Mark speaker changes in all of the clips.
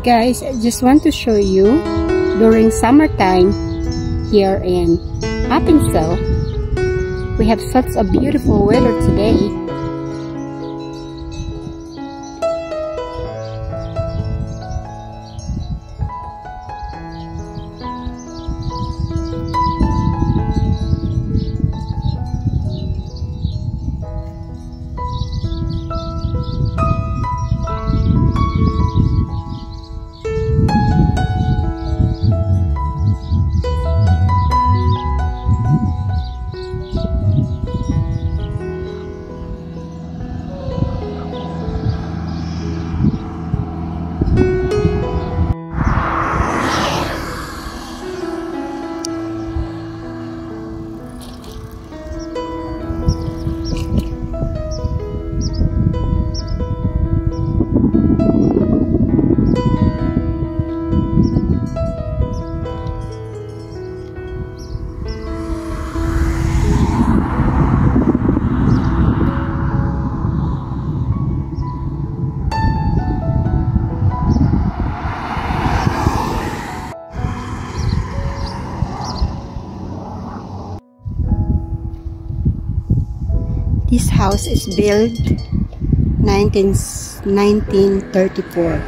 Speaker 1: Guys, I just want to show you during summertime here in Appenzell. We have such a beautiful weather today. This house is built 1934.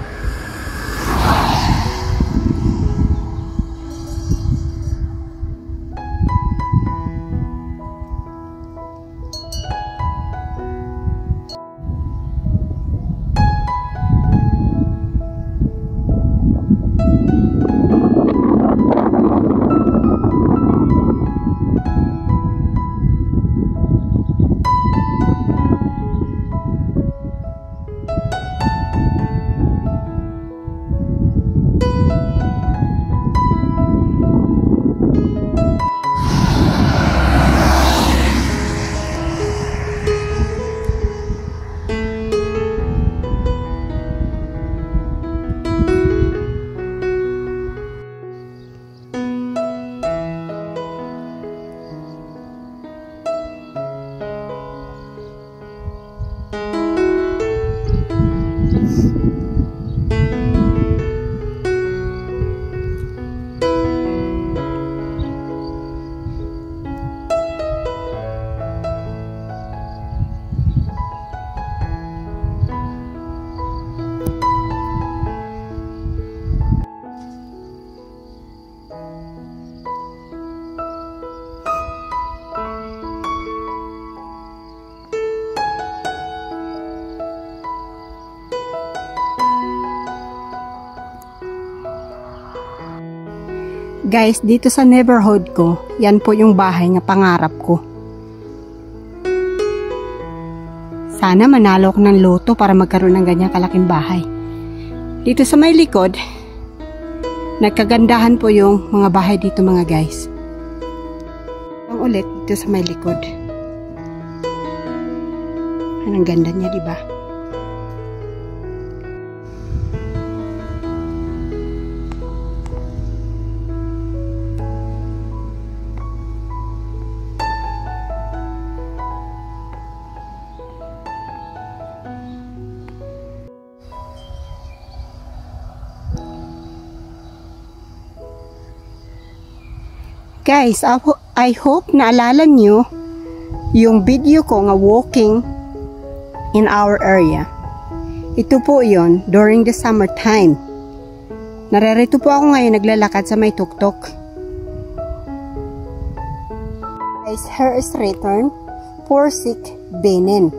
Speaker 1: Guys, dito sa neighborhood ko, yan po yung bahay na pangarap ko. Sana manalo ko ng loto para magkaroon ng ganyang kalaking bahay. Dito sa may likod, nagkagandahan po yung mga bahay dito mga guys. Ang ulit dito sa may likod. Anong ganda niya, di ba? Guys, I hope naalala nyo yung video ko nga walking in our area. Ito po yon during the summertime. Narerito po ako ngayon naglalakad sa may tuktok. Guys, here is written, Porsik Benin.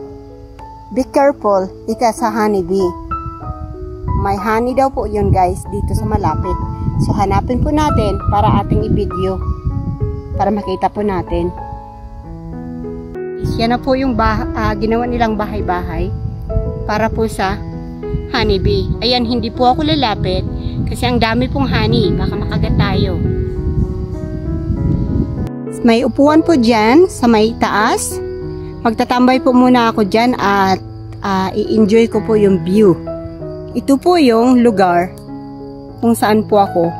Speaker 1: Be careful, ika sa honeybee. May honey daw po yun guys dito sa malapit. So hanapin po natin para ating i-video. Para makita po natin. Yan na po yung ginawa nilang bahay-bahay para po sa honeybee. Ayan, hindi po ako lalapit kasi ang dami pong honey. Baka makagat tayo. May upuan po dyan sa may taas. Magtatambay po muna ako dyan at i-enjoy ko po yung view. Ito po yung lugar kung saan po ako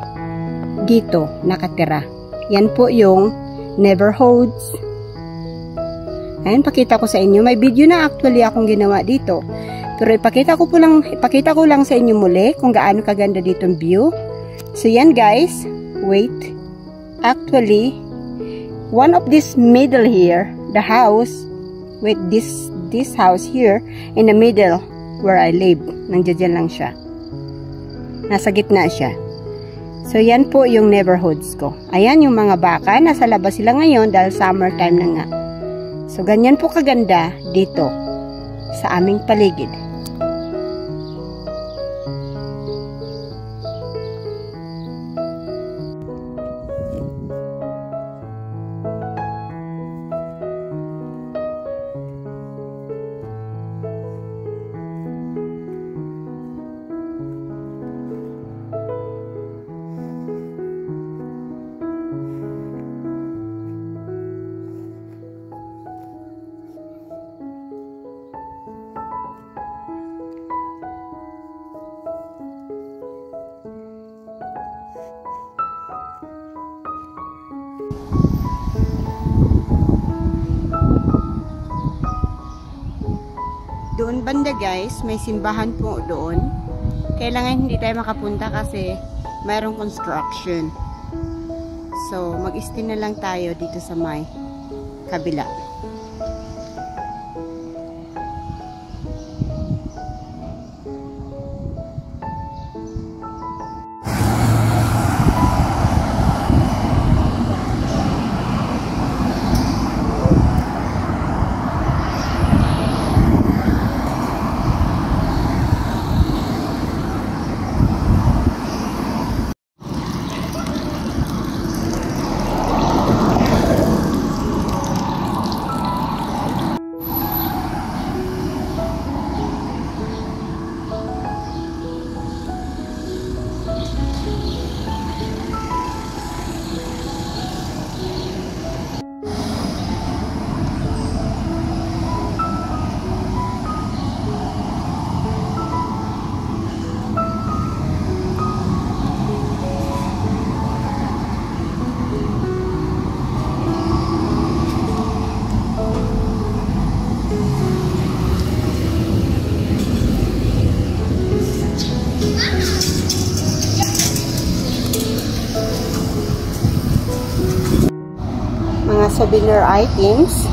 Speaker 1: dito nakatira. Yan po yung neighborhoods. Ayan, pakita ko sa inyo. May video na actually akong ginawa dito. Pero ipakita ko lang sa inyo muli kung gaano kaganda ditong view. So yan guys, wait. Actually, one of this middle here, the house, with this house here, in the middle, where I live. Nandiyan lang siya. Nasa gitna siya. So, yan po yung neighborhoods ko. Ayan yung mga baka. Nasa labas sila ngayon dahil summertime na nga. So, ganyan po kaganda dito sa aming paligid. Doon banda guys, may simbahan po doon. Kailangan hindi tayo makapunta kasi mayroong construction. So, mag-stay na lang tayo dito sa may kabila. Souvenir items.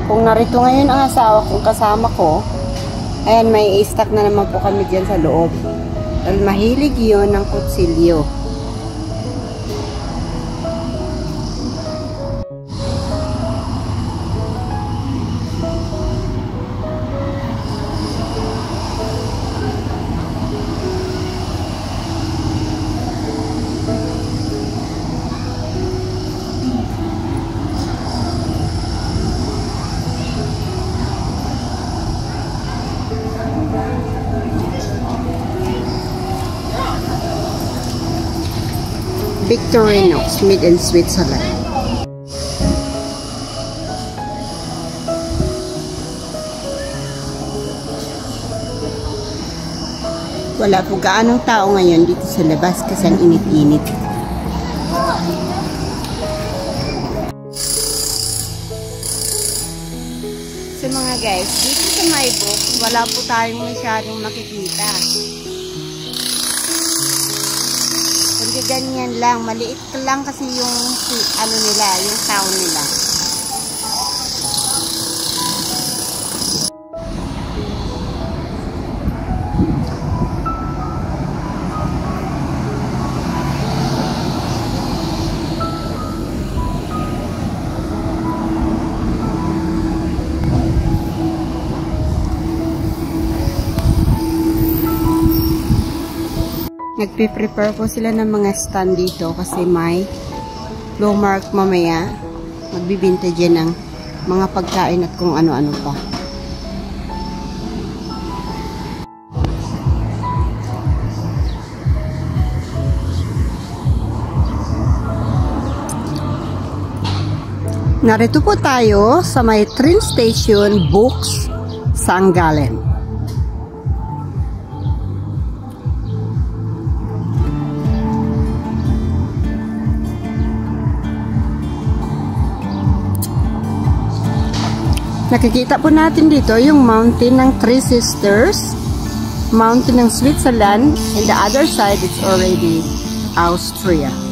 Speaker 1: Kung narito ngayon ang asawa kong kasama ko, ayan, may stock na naman po kami dyan sa loob. Dahil mahilig yun ng kutsilyo. Victorinox, made in Switzerland. Wala po gaanong tao ngayon dito sa labas kasi ang init-init. So mga guys, dito sa Maybach, wala po tayong masyadong makikita. Ganyan lang, maliit lang kasi yung ano nila, yung town nila. Nagpe-prepare po sila ng mga stand dito kasi may low mark mamaya. Magbibinta dyan ng mga pagkain at kung ano-ano pa. Narito po tayo sa may train station Books St. Gallen. Nakikita po natin dito yung mountain ng Three Sisters, mountain ng Switzerland, and the other side it's already Austria.